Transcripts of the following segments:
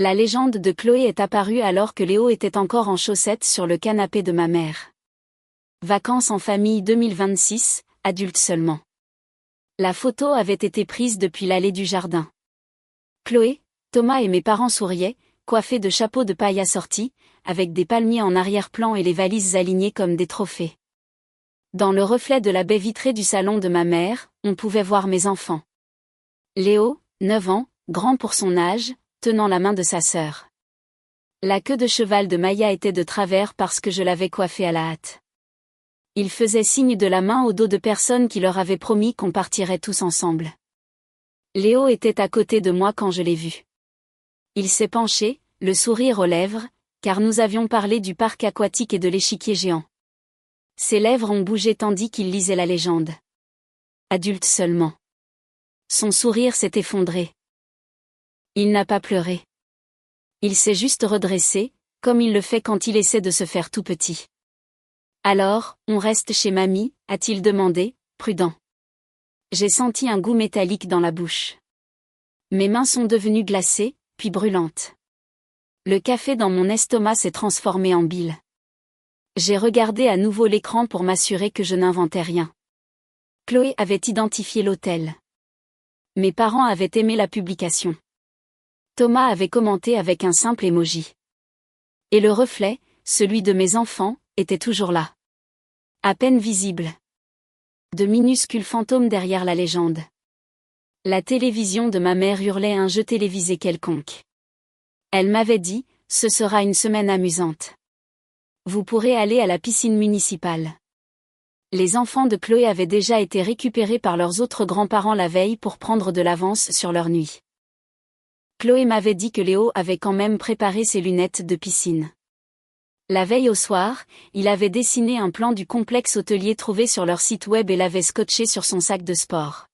La légende de Chloé est apparue alors que Léo était encore en chaussettes sur le canapé de ma mère. Vacances en famille 2026, adultes seulement. La photo avait été prise depuis l'allée du jardin. Chloé, Thomas et mes parents souriaient, coiffés de chapeaux de paille assortis, avec des palmiers en arrière-plan et les valises alignées comme des trophées. Dans le reflet de la baie vitrée du salon de ma mère, on pouvait voir mes enfants. Léo, 9 ans, grand pour son âge, tenant la main de sa sœur. La queue de cheval de Maya était de travers parce que je l'avais coiffée à la hâte. Il faisait signe de la main au dos de personnes qui leur avaient promis qu'on partirait tous ensemble. Léo était à côté de moi quand je l'ai vu. Il s'est penché, le sourire aux lèvres, car nous avions parlé du parc aquatique et de l'échiquier géant. Ses lèvres ont bougé tandis qu'il lisait la légende. Adulte seulement. Son sourire s'est effondré. Il n'a pas pleuré. Il s'est juste redressé, comme il le fait quand il essaie de se faire tout petit. Alors, on reste chez mamie, a-t-il demandé, prudent. J'ai senti un goût métallique dans la bouche. Mes mains sont devenues glacées, puis brûlantes. Le café dans mon estomac s'est transformé en bile. J'ai regardé à nouveau l'écran pour m'assurer que je n'inventais rien. Chloé avait identifié l'hôtel. Mes parents avaient aimé la publication. Thomas avait commenté avec un simple emoji. Et le reflet, celui de mes enfants, était toujours là. À peine visible. De minuscules fantômes derrière la légende. La télévision de ma mère hurlait un jeu télévisé quelconque. Elle m'avait dit, ce sera une semaine amusante. Vous pourrez aller à la piscine municipale. Les enfants de Chloé avaient déjà été récupérés par leurs autres grands-parents la veille pour prendre de l'avance sur leur nuit. Chloé m'avait dit que Léo avait quand même préparé ses lunettes de piscine. La veille au soir, il avait dessiné un plan du complexe hôtelier trouvé sur leur site web et l'avait scotché sur son sac de sport.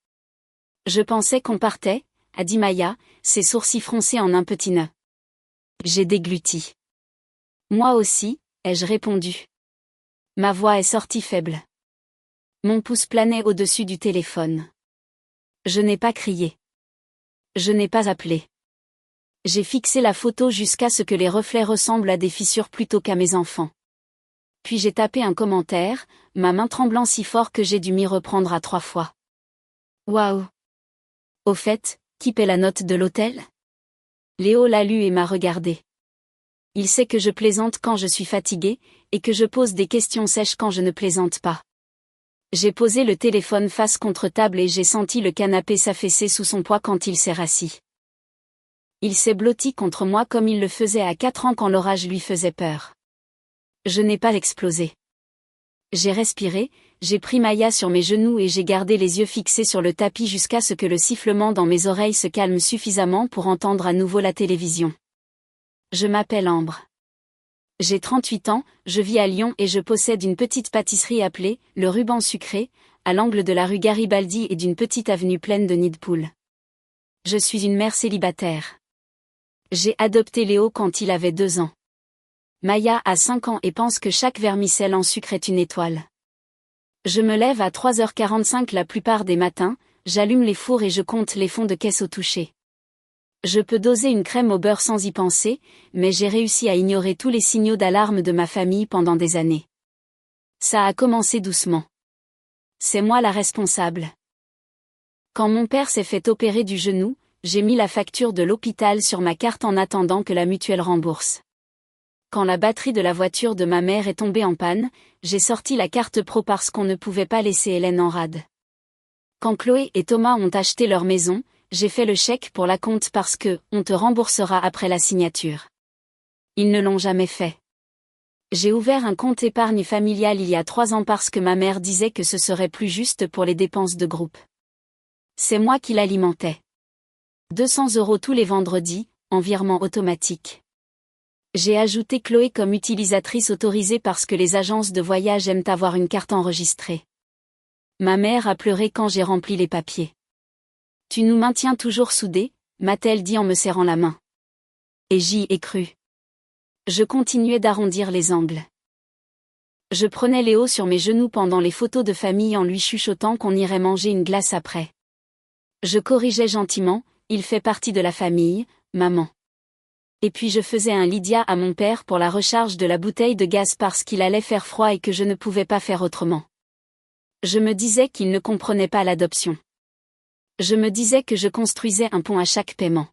Je pensais qu'on partait, a dit Maya, ses sourcils froncés en un petit nœud. J'ai dégluti. Moi aussi, ai-je répondu. Ma voix est sortie faible. Mon pouce planait au-dessus du téléphone. Je n'ai pas crié. Je n'ai pas appelé. J'ai fixé la photo jusqu'à ce que les reflets ressemblent à des fissures plutôt qu'à mes enfants. Puis j'ai tapé un commentaire, ma main tremblant si fort que j'ai dû m'y reprendre à 3 fois. Waouh! Au fait, qui paie la note de l'hôtel? Léo l'a lu et m'a regardé. Il sait que je plaisante quand je suis fatiguée, et que je pose des questions sèches quand je ne plaisante pas. J'ai posé le téléphone face contre table et j'ai senti le canapé s'affaisser sous son poids quand il s'est rassis. Il s'est blotti contre moi comme il le faisait à 4 ans quand l'orage lui faisait peur. Je n'ai pas explosé. J'ai respiré, j'ai pris Maya sur mes genoux et j'ai gardé les yeux fixés sur le tapis jusqu'à ce que le sifflement dans mes oreilles se calme suffisamment pour entendre à nouveau la télévision. Je m'appelle Ambre. J'ai 38 ans, je vis à Lyon et je possède une petite pâtisserie appelée « Le Ruban Sucré », à l'angle de la rue Garibaldi et d'une petite avenue pleine de nids de poules. Je suis une mère célibataire. J'ai adopté Léo quand il avait 2 ans. Maya a 5 ans et pense que chaque vermicelle en sucre est une étoile. Je me lève à 3h45 la plupart des matins, j'allume les fours et je compte les fonds de caisse au toucher. Je peux doser une crème au beurre sans y penser, mais j'ai réussi à ignorer tous les signaux d'alarme de ma famille pendant des années. Ça a commencé doucement. C'est moi la responsable. Quand mon père s'est fait opérer du genou, j'ai mis la facture de l'hôpital sur ma carte en attendant que la mutuelle rembourse. Quand la batterie de la voiture de ma mère est tombée en panne, j'ai sorti la carte pro parce qu'on ne pouvait pas laisser Hélène en rade. Quand Chloé et Thomas ont acheté leur maison, j'ai fait le chèque pour l'acompte parce que on te remboursera après la signature. Ils ne l'ont jamais fait. J'ai ouvert un compte épargne familiale il y a 3 ans parce que ma mère disait que ce serait plus juste pour les dépenses de groupe. C'est moi qui l'alimentais. 200 € tous les vendredis, en virement automatique. J'ai ajouté Chloé comme utilisatrice autorisée parce que les agences de voyage aiment avoir une carte enregistrée. Ma mère a pleuré quand j'ai rempli les papiers. Tu nous maintiens toujours soudés, m'a-t-elle dit en me serrant la main. Et j'y ai cru. Je continuais d'arrondir les angles. Je prenais Léo sur mes genoux pendant les photos de famille en lui chuchotant qu'on irait manger une glace après. Je corrigeais gentiment, il fait partie de la famille, maman. Et puis je faisais un Lydia à mon père pour la recharge de la bouteille de gaz parce qu'il allait faire froid et que je ne pouvais pas faire autrement. Je me disais qu'il ne comprenait pas l'adoption. Je me disais que je construisais un pont à chaque paiement.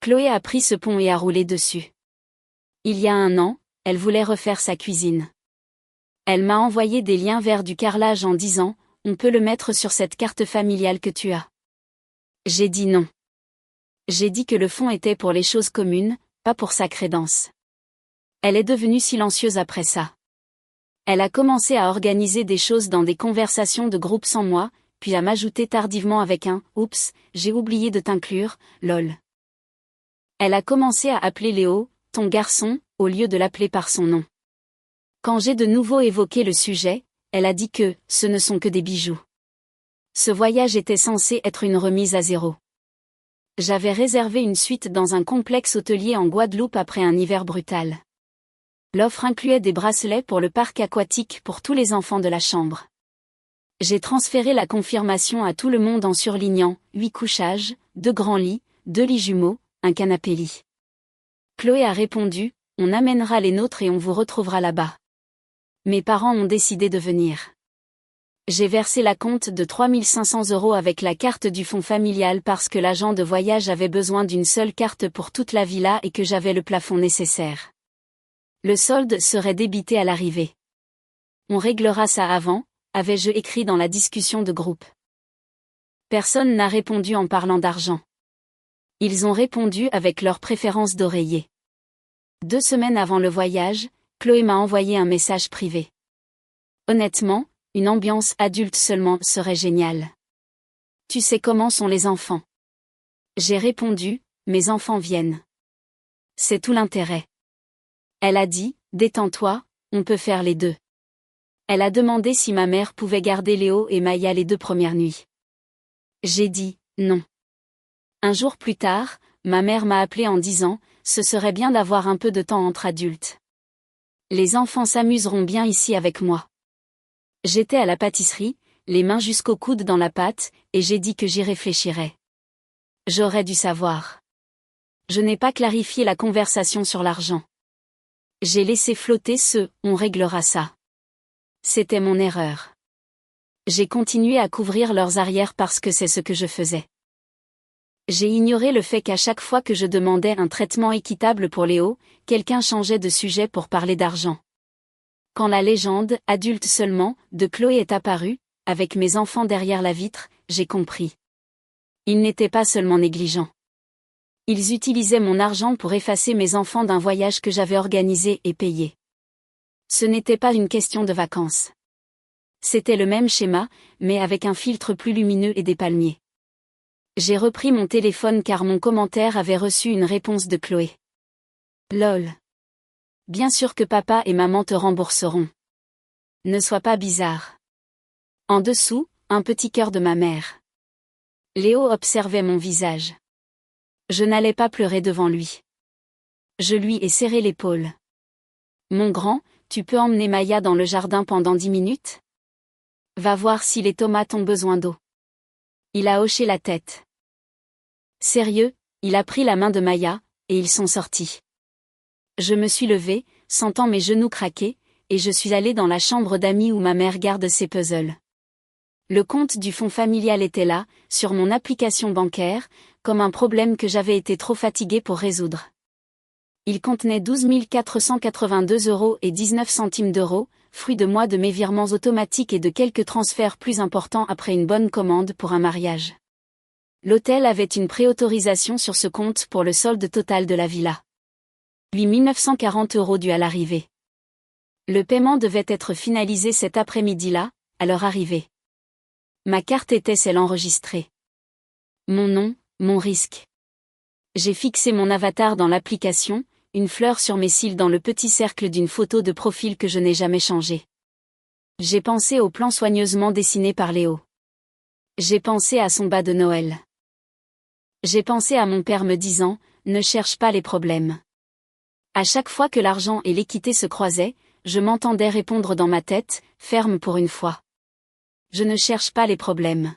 Chloé a pris ce pont et a roulé dessus. Il y a 1 an, elle voulait refaire sa cuisine. Elle m'a envoyé des liens vers du carrelage en disant « On peut le mettre sur cette carte familiale que tu as ». J'ai dit non. J'ai dit que le fond était pour les choses communes, pas pour sa crédence. Elle est devenue silencieuse après ça. Elle a commencé à organiser des choses dans des conversations de groupe sans moi, puis à m'ajouter tardivement avec un « Oups, j'ai oublié de t'inclure, lol ». Elle a commencé à appeler Léo, ton garçon, au lieu de l'appeler par son nom. Quand j'ai de nouveau évoqué le sujet, elle a dit que « ce ne sont que des bijoux ». Ce voyage était censé être une remise à zéro. J'avais réservé une suite dans un complexe hôtelier en Guadeloupe après un hiver brutal. L'offre incluait des bracelets pour le parc aquatique pour tous les enfants de la chambre. J'ai transféré la confirmation à tout le monde en surlignant 8 couchages, 2 grands lits, 2 lits jumeaux, un canapé-lit. Chloé a répondu, on amènera les nôtres et on vous retrouvera là-bas. Mes parents ont décidé de venir. J'ai versé l'acompte de 3 500 € avec la carte du fonds familial parce que l'agent de voyage avait besoin d'une seule carte pour toute la villa et que j'avais le plafond nécessaire. Le solde serait débité à l'arrivée. On réglera ça avant, avais-je écrit dans la discussion de groupe. Personne n'a répondu en parlant d'argent. Ils ont répondu avec leur préférence d'oreiller. 2 semaines avant le voyage, Chloé m'a envoyé un message privé. Honnêtement, une ambiance adulte seulement serait géniale. Tu sais comment sont les enfants. J'ai répondu, mes enfants viennent. C'est tout l'intérêt. Elle a dit, détends-toi, on peut faire les deux. Elle a demandé si ma mère pouvait garder Léo et Maya les 2 premières nuits. J'ai dit, non. Un jour plus tard, ma mère m'a appelé en disant, ce serait bien d'avoir un peu de temps entre adultes. Les enfants s'amuseront bien ici avec moi. J'étais à la pâtisserie, les mains jusqu'au coude dans la pâte, et j'ai dit que j'y réfléchirais. J'aurais dû savoir. Je n'ai pas clarifié la conversation sur l'argent. J'ai laissé flotter ce « on réglera ça ». C'était mon erreur. J'ai continué à couvrir leurs arrières parce que c'est ce que je faisais. J'ai ignoré le fait qu'à chaque fois que je demandais un traitement équitable pour Léo, quelqu'un changeait de sujet pour parler d'argent. Quand la légende, adulte seulement, de Chloé est apparue, avec mes enfants derrière la vitre, j'ai compris. Ils n'étaient pas seulement négligents. Ils utilisaient mon argent pour effacer mes enfants d'un voyage que j'avais organisé et payé. Ce n'était pas une question de vacances. C'était le même schéma, mais avec un filtre plus lumineux et des palmiers. J'ai repris mon téléphone car mon commentaire avait reçu une réponse de Chloé. Lol. Bien sûr que papa et maman te rembourseront. Ne sois pas bizarre. En dessous, un petit cœur de ma mère. Léo observait mon visage. Je n'allais pas pleurer devant lui. Je lui ai serré l'épaule. Mon grand, tu peux emmener Maya dans le jardin pendant 10 minutes? Va voir si les tomates ont besoin d'eau. Il a hoché la tête. Sérieux, il a pris la main de Maya, et ils sont sortis. Je me suis levée, sentant mes genoux craquer, et je suis allée dans la chambre d'amis où ma mère garde ses puzzles. Le compte du fonds familial était là, sur mon application bancaire, comme un problème que j'avais été trop fatiguée pour résoudre. Il contenait 12 482,19 €, fruit de mois de mes virements automatiques et de quelques transferts plus importants après une bonne commande pour un mariage. L'hôtel avait une préautorisation sur ce compte pour le solde total de la villa. Puis 1940 € dus à l'arrivée. Le paiement devait être finalisé cet après-midi-là, à leur arrivée. Ma carte était celle enregistrée. Mon nom, mon risque. J'ai fixé mon avatar dans l'application, une fleur sur mes cils dans le petit cercle d'une photo de profil que je n'ai jamais changé. J'ai pensé au plan soigneusement dessiné par Léo. J'ai pensé à son bas de Noël. J'ai pensé à mon père me disant, ne cherche pas les problèmes. À chaque fois que l'argent et l'équité se croisaient, je m'entendais répondre dans ma tête, ferme pour une fois. Je ne cherche pas les problèmes.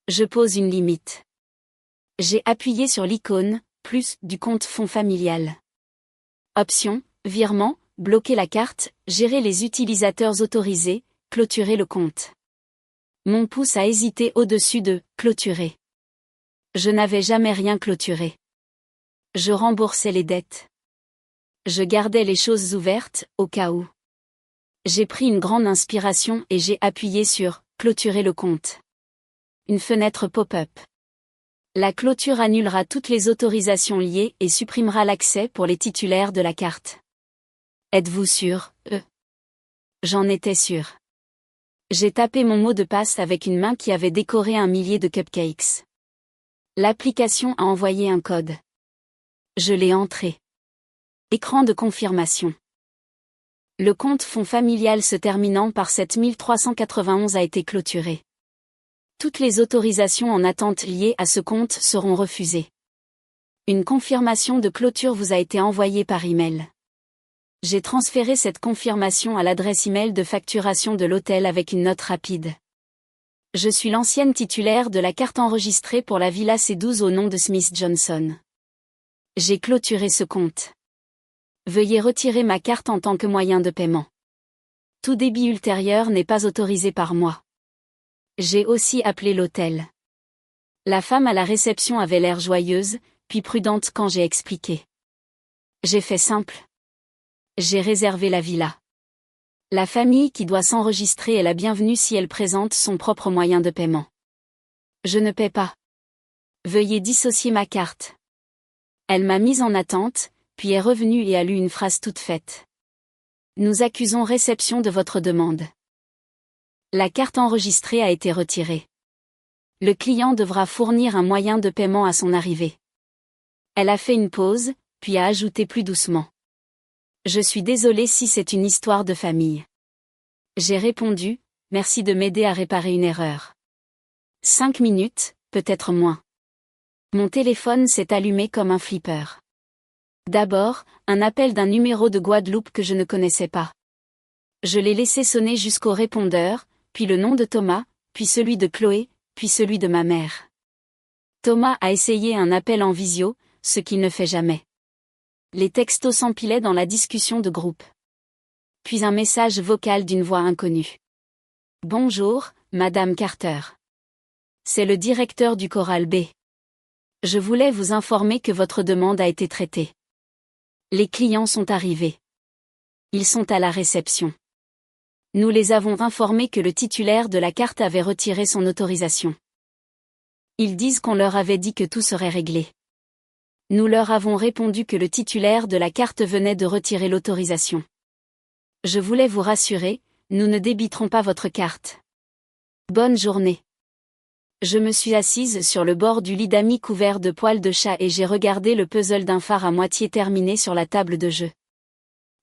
Je pose une limite. J'ai appuyé sur l'icône, plus, du compte fonds familial. Option, virement, bloquer la carte, gérer les utilisateurs autorisés, clôturer le compte. Mon pouce a hésité au-dessus de « clôturer ». Je n'avais jamais rien clôturé. Je remboursais les dettes. Je gardais les choses ouvertes, au cas où. J'ai pris une grande inspiration et j'ai appuyé sur « clôturer le compte ». Une fenêtre pop-up. La clôture annulera toutes les autorisations liées et supprimera l'accès pour les titulaires de la carte. Êtes-vous sûr? J'en étais sûr. J'ai tapé mon mot de passe avec une main qui avait décoré un millier de cupcakes. L'application a envoyé un code. Je l'ai entré. Écran de confirmation. Le compte fonds familial se terminant par 7391 a été clôturé. Toutes les autorisations en attente liées à ce compte seront refusées. Une confirmation de clôture vous a été envoyée par email. J'ai transféré cette confirmation à l'adresse email de facturation de l'hôtel avec une note rapide. Je suis l'ancienne titulaire de la carte enregistrée pour la Villa C12 au nom de Smith Johnson. J'ai clôturé ce compte. Veuillez retirer ma carte en tant que moyen de paiement. Tout débit ultérieur n'est pas autorisé par moi. J'ai aussi appelé l'hôtel. La femme à la réception avait l'air joyeuse, puis prudente quand j'ai expliqué. J'ai fait simple. J'ai réservé la villa. La famille qui doit s'enregistrer est la bienvenue si elle présente son propre moyen de paiement. Je ne paie pas. Veuillez dissocier ma carte. Elle m'a mise en attente, puis est revenue et a lu une phrase toute faite. Nous accusons réception de votre demande. La carte enregistrée a été retirée. Le client devra fournir un moyen de paiement à son arrivée. Elle a fait une pause, puis a ajouté plus doucement. Je suis désolée si c'est une histoire de famille. J'ai répondu, merci de m'aider à réparer une erreur. 5 minutes, peut-être moins. Mon téléphone s'est allumé comme un flipper. D'abord, un appel d'un numéro de Guadeloupe que je ne connaissais pas. Je l'ai laissé sonner jusqu'au répondeur, puis le nom de Thomas, puis celui de Chloé, puis celui de ma mère. Thomas a essayé un appel en visio, ce qu'il ne fait jamais. Les textos s'empilaient dans la discussion de groupe. Puis un message vocal d'une voix inconnue. Bonjour, Madame Carter. C'est le directeur du Coral B. Je voulais vous informer que votre demande a été traitée. Les clients sont arrivés. Ils sont à la réception. Nous les avons informés que le titulaire de la carte avait retiré son autorisation. Ils disent qu'on leur avait dit que tout serait réglé. Nous leur avons répondu que le titulaire de la carte venait de retirer l'autorisation. Je voulais vous rassurer, nous ne débiterons pas votre carte. Bonne journée. Je me suis assise sur le bord du lit d'amis couvert de poils de chat et j'ai regardé le puzzle d'un phare à moitié terminé sur la table de jeu.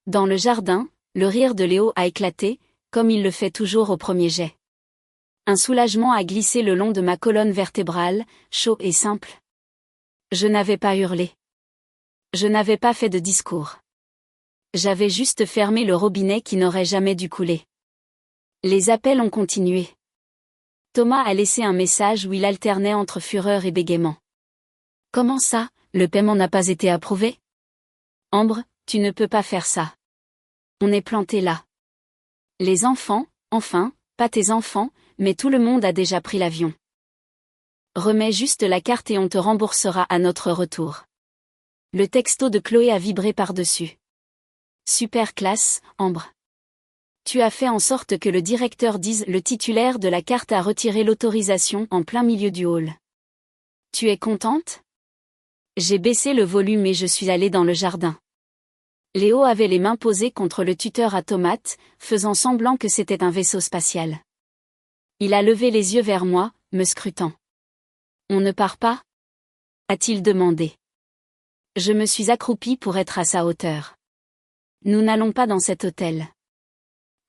Dans le jardin, le rire de Léo a éclaté, comme il le fait toujours au premier jet. Un soulagement a glissé le long de ma colonne vertébrale, chaud et simple. Je n'avais pas hurlé. Je n'avais pas fait de discours. J'avais juste fermé le robinet qui n'aurait jamais dû couler. Les appels ont continué. Thomas a laissé un message où il alternait entre fureur et bégaiement. Comment ça, le paiement n'a pas été approuvé? Ambre, tu ne peux pas faire ça. On est planté là. Les enfants, enfin, pas tes enfants, mais tout le monde a déjà pris l'avion. Remets juste la carte et on te remboursera à notre retour. Le texto de Chloé a vibré par-dessus. Super classe, Ambre. Tu as fait en sorte que le directeur dise le titulaire de la carte a retiré l'autorisation en plein milieu du hall. Tu es contente? J'ai baissé le volume et je suis allée dans le jardin. Léo avait les mains posées contre le tuteur à tomates, faisant semblant que c'était un vaisseau spatial. Il a levé les yeux vers moi, me scrutant. On ne part pas? A-t-il demandé. Je me suis accroupie pour être à sa hauteur. Nous n'allons pas dans cet hôtel.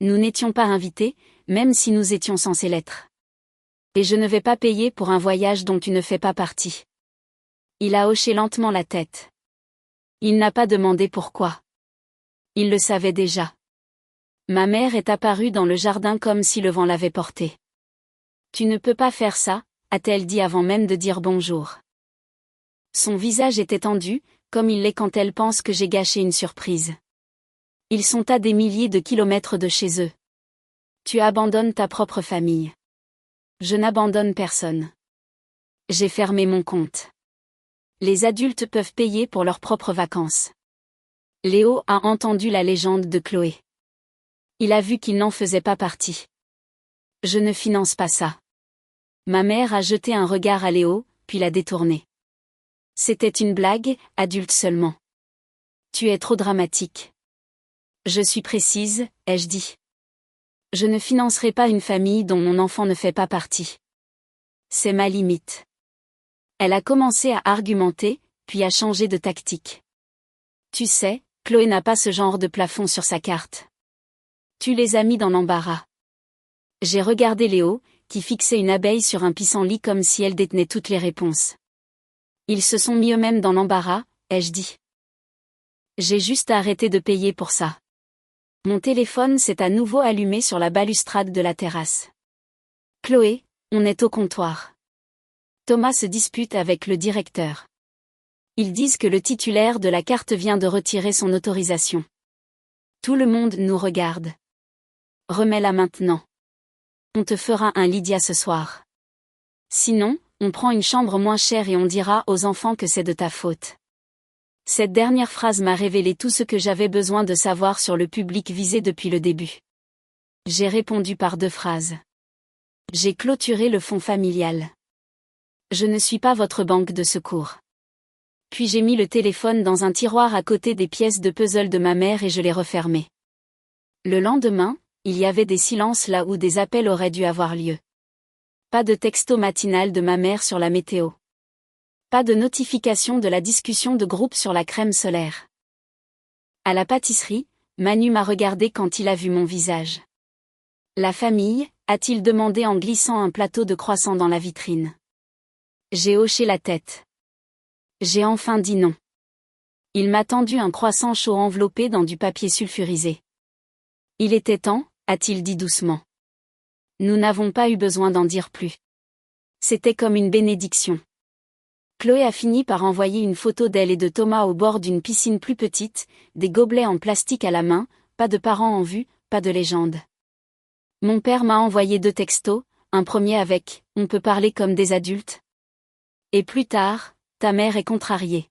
Nous n'étions pas invités, même si nous étions censés l'être. Et je ne vais pas payer pour un voyage dont tu ne fais pas partie. Il a hoché lentement la tête. Il n'a pas demandé pourquoi. Il le savait déjà. Ma mère est apparue dans le jardin comme si le vent l'avait portée. Tu ne peux pas faire ça, a-t-elle dit avant même de dire bonjour. Son visage était tendu, comme il l'est quand elle pense que j'ai gâché une surprise. Ils sont à des milliers de kilomètres de chez eux. Tu abandonnes ta propre famille. Je n'abandonne personne. J'ai fermé mon compte. Les adultes peuvent payer pour leurs propres vacances. Léo a entendu la légende de Chloé. Il a vu qu'il n'en faisait pas partie. Je ne finance pas ça. Ma mère a jeté un regard à Léo, puis l'a détourné. C'était une blague, adulte seulement. Tu es trop dramatique. Je suis précise, ai-je dit. Je ne financerai pas une famille dont mon enfant ne fait pas partie. C'est ma limite. Elle a commencé à argumenter, puis a changé de tactique. Tu sais, Chloé n'a pas ce genre de plafond sur sa carte. Tu les as mis dans l'embarras. J'ai regardé Léo, qui fixait une abeille sur un pissenlit comme si elle détenait toutes les réponses. Ils se sont mis eux-mêmes dans l'embarras, ai-je dit. J'ai juste arrêté de payer pour ça. Mon téléphone s'est à nouveau allumé sur la balustrade de la terrasse. Chloé, on est au comptoir. Thomas se dispute avec le directeur. Ils disent que le titulaire de la carte vient de retirer son autorisation. Tout le monde nous regarde. Remets-la maintenant. On te fera un Lydia ce soir. Sinon, on prend une chambre moins chère et on dira aux enfants que c'est de ta faute. Cette dernière phrase m'a révélé tout ce que j'avais besoin de savoir sur le public visé depuis le début. J'ai répondu par 2 phrases. J'ai clôturé le fonds familial. Je ne suis pas votre banque de secours. Puis j'ai mis le téléphone dans un tiroir à côté des pièces de puzzle de ma mère et je l'ai refermé. Le lendemain, il y avait des silences là où des appels auraient dû avoir lieu. Pas de texto matinal de ma mère sur la météo. Pas de notification de la discussion de groupe sur la crème solaire. À la pâtisserie, Manu m'a regardé quand il a vu mon visage. La famille, a-t-il demandé en glissant un plateau de croissants dans la vitrine. J'ai hoché la tête. J'ai enfin dit non. Il m'a tendu un croissant chaud enveloppé dans du papier sulfurisé. Il était temps, a-t-il dit doucement. Nous n'avons pas eu besoin d'en dire plus. C'était comme une bénédiction. Chloé a fini par envoyer une photo d'elle et de Thomas au bord d'une piscine plus petite, des gobelets en plastique à la main, pas de parents en vue, pas de légende. Mon père m'a envoyé 2 textos, un premier avec « On peut parler comme des adultes ?» et plus tard « Ta mère est contrariée ».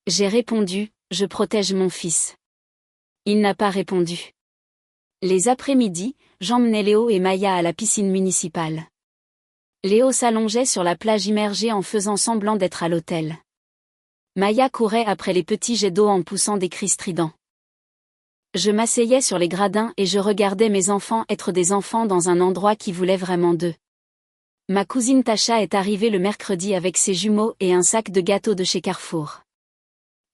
J'ai répondu « Je protège mon fils ». Il n'a pas répondu. Les après-midi, j'emmenais Léo et Maya à la piscine municipale. Léo s'allongeait sur la plage immergée en faisant semblant d'être à l'hôtel. Maya courait après les petits jets d'eau en poussant des cris stridents. Je m'asseyais sur les gradins et je regardais mes enfants être des enfants dans un endroit qui voulait vraiment d'eux. Ma cousine Tasha est arrivée le mercredi avec ses jumeaux et un sac de gâteaux de chez Carrefour.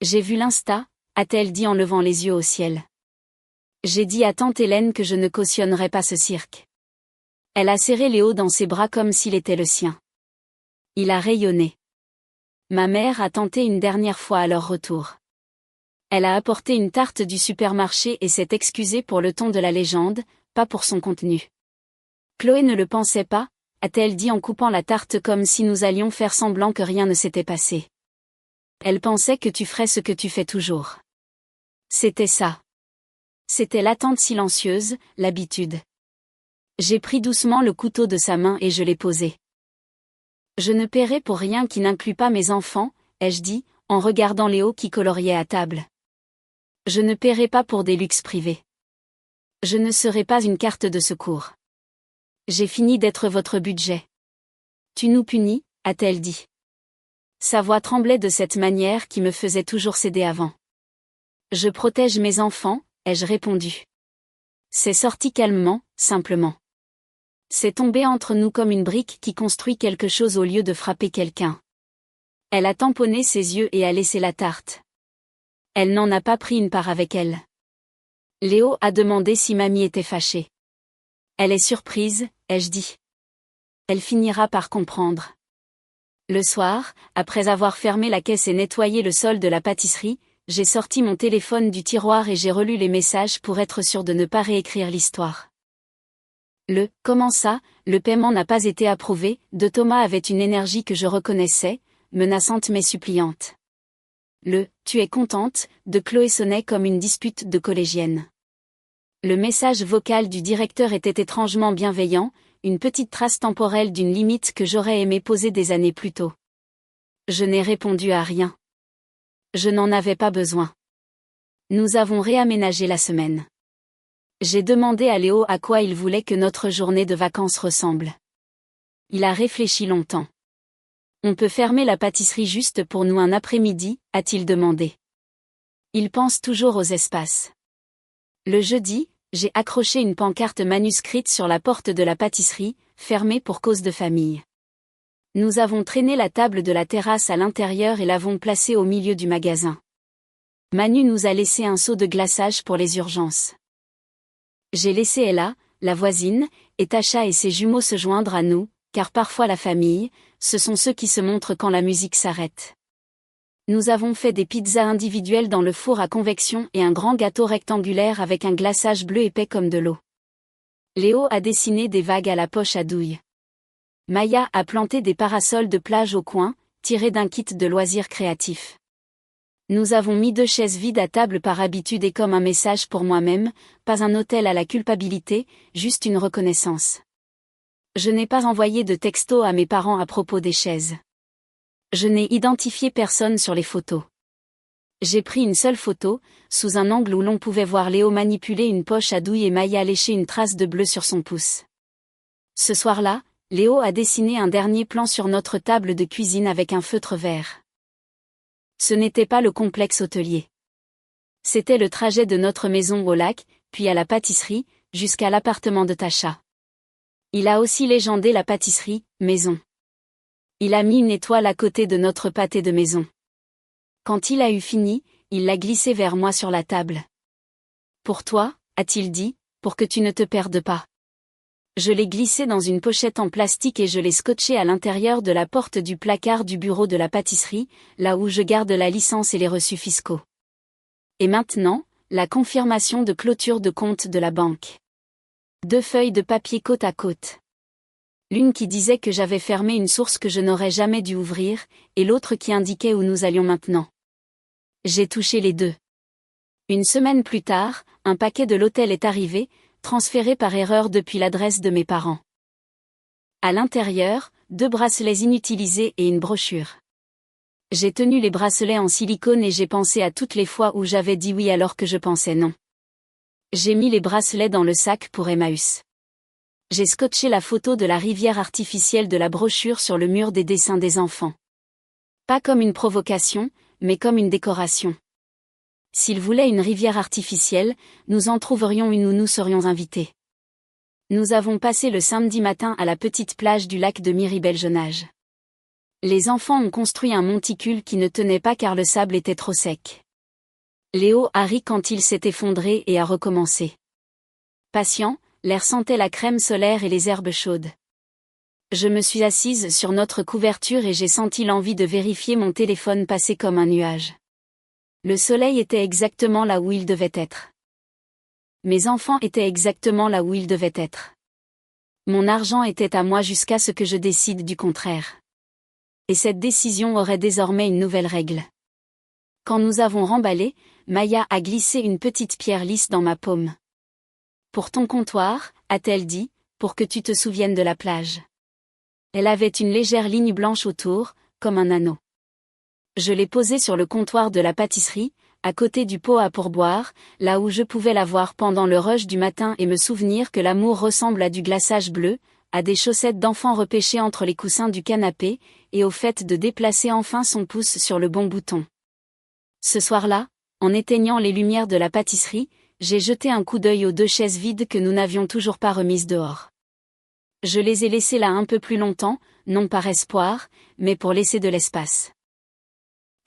J'ai vu l'Insta, a-t-elle dit en levant les yeux au ciel. J'ai dit à tante Hélène que je ne cautionnerais pas ce cirque. Elle a serré Léo dans ses bras comme s'il était le sien. Il a rayonné. Ma mère a tenté une dernière fois à leur retour. Elle a apporté une tarte du supermarché et s'est excusée pour le ton de la légende, pas pour son contenu. Chloé ne le pensait pas, a-t-elle dit en coupant la tarte comme si nous allions faire semblant que rien ne s'était passé. Elle pensait que tu ferais ce que tu fais toujours. C'était ça. C'était l'attente silencieuse, l'habitude. J'ai pris doucement le couteau de sa main et je l'ai posé. Je ne paierai pour rien qui n'inclut pas mes enfants, ai-je dit, en regardant Léo qui coloriait à table. Je ne paierai pas pour des luxes privés. Je ne serai pas une carte de secours. J'ai fini d'être votre budget. Tu nous punis, a-t-elle dit. Sa voix tremblait de cette manière qui me faisait toujours céder avant. Je protège mes enfants, ai-je répondu. C'est sorti calmement, simplement. C'est tombé entre nous comme une brique qui construit quelque chose au lieu de frapper quelqu'un. Elle a tamponné ses yeux et a laissé la tarte. Elle n'en a pas pris une part avec elle. Léo a demandé si mamie était fâchée. Elle est surprise, ai-je dit. Elle finira par comprendre. Le soir, après avoir fermé la caisse et nettoyé le sol de la pâtisserie, j'ai sorti mon téléphone du tiroir et j'ai relu les messages pour être sûr de ne pas réécrire l'histoire. Comment ça, le paiement n'a pas été approuvé, de Thomas avait une énergie que je reconnaissais, menaçante mais suppliante. Le « tu es contente » de Chloé sonnait comme une dispute de collégienne. Le message vocal du directeur était étrangement bienveillant, une petite trace temporelle d'une limite que j'aurais aimé poser des années plus tôt. Je n'ai répondu à rien. Je n'en avais pas besoin. Nous avons réaménagé la semaine. J'ai demandé à Léo à quoi il voulait que notre journée de vacances ressemble. Il a réfléchi longtemps. On peut fermer la pâtisserie juste pour nous un après-midi, a-t-il demandé. Il pense toujours aux espaces. Le jeudi, j'ai accroché une pancarte manuscrite sur la porte de la pâtisserie, fermée pour cause de famille. Nous avons traîné la table de la terrasse à l'intérieur et l'avons placée au milieu du magasin. Manu nous a laissé un seau de glaçage pour les urgences. J'ai laissé Ella, la voisine, et Tasha et ses jumeaux se joindre à nous, car parfois la famille, ce sont ceux qui se montrent quand la musique s'arrête. Nous avons fait des pizzas individuelles dans le four à convection et un grand gâteau rectangulaire avec un glaçage bleu épais comme de l'eau. Léo a dessiné des vagues à la poche à douille. Maya a planté des parasols de plage au coin, tirés d'un kit de loisirs créatifs. Nous avons mis 2 chaises vides à table par habitude et comme un message pour moi-même, pas un hôtel à la culpabilité, juste une reconnaissance. Je n'ai pas envoyé de texto à mes parents à propos des chaises. Je n'ai identifié personne sur les photos. J'ai pris une seule photo, sous un angle où l'on pouvait voir Léo manipuler une poche à douille et Maya lécher une trace de bleu sur son pouce. Ce soir-là, Léo a dessiné un dernier plan sur notre table de cuisine avec un feutre vert. Ce n'était pas le complexe hôtelier. C'était le trajet de notre maison au lac, puis à la pâtisserie, jusqu'à l'appartement de Tasha. Il a aussi légendé la pâtisserie, maison. Il a mis une étoile à côté de notre pâté de maison. Quand il a eu fini, il l'a glissé vers moi sur la table. Pour toi, a-t-il dit, pour que tu ne te perdes pas. Je l'ai glissé dans une pochette en plastique et je l'ai scotché à l'intérieur de la porte du placard du bureau de la pâtisserie, là où je garde la licence et les reçus fiscaux. Et maintenant, la confirmation de clôture de compte de la banque. 2 feuilles de papier côte à côte. L'une qui disait que j'avais fermé une source que je n'aurais jamais dû ouvrir, et l'autre qui indiquait où nous allions maintenant. J'ai touché les 2. Une semaine plus tard, un paquet de l'hôtel est arrivé, transféré par erreur depuis l'adresse de mes parents. À l'intérieur, 2 bracelets inutilisés et une brochure. J'ai tenu les bracelets en silicone et j'ai pensé à toutes les fois où j'avais dit oui alors que je pensais non. J'ai mis les bracelets dans le sac pour Emmaüs. J'ai scotché la photo de la rivière artificielle de la brochure sur le mur des dessins des enfants. Pas comme une provocation, mais comme une décoration. S'ils voulaient une rivière artificielle, nous en trouverions une où nous serions invités. Nous avons passé le samedi matin à la petite plage du lac de Miribel-Jonage. Les enfants ont construit un monticule qui ne tenait pas car le sable était trop sec. Léo a ri quand il s'est effondré et a recommencé. Patient, l'air sentait la crème solaire et les herbes chaudes. Je me suis assise sur notre couverture et j'ai senti l'envie de vérifier mon téléphone passer comme un nuage. Le soleil était exactement là où il devait être. Mes enfants étaient exactement là où ils devaient être. Mon argent était à moi jusqu'à ce que je décide du contraire. Et cette décision aurait désormais une nouvelle règle. Quand nous avons remballé, Maya a glissé une petite pierre lisse dans ma paume. Pour ton comptoir, a-t-elle dit, pour que tu te souviennes de la plage. Elle avait une légère ligne blanche autour, comme un anneau. Je l'ai posée sur le comptoir de la pâtisserie, à côté du pot à pourboire, là où je pouvais la voir pendant le rush du matin et me souvenir que l'amour ressemble à du glaçage bleu, à des chaussettes d'enfant repêchées entre les coussins du canapé, et au fait de déplacer enfin son pouce sur le bon bouton. Ce soir-là, en éteignant les lumières de la pâtisserie, j'ai jeté un coup d'œil aux 2 chaises vides que nous n'avions toujours pas remises dehors. Je les ai laissées là un peu plus longtemps, non par espoir, mais pour laisser de l'espace.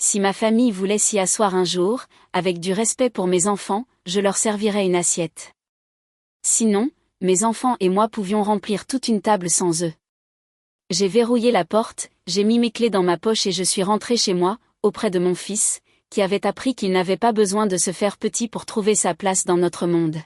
Si ma famille voulait s'y asseoir un jour, avec du respect pour mes enfants, je leur servirais une assiette. Sinon, mes enfants et moi pouvions remplir toute une table sans eux. J'ai verrouillé la porte, j'ai mis mes clés dans ma poche et je suis rentrée chez moi, auprès de mon fils, qui avait appris qu'il n'avait pas besoin de se faire petit pour trouver sa place dans notre monde.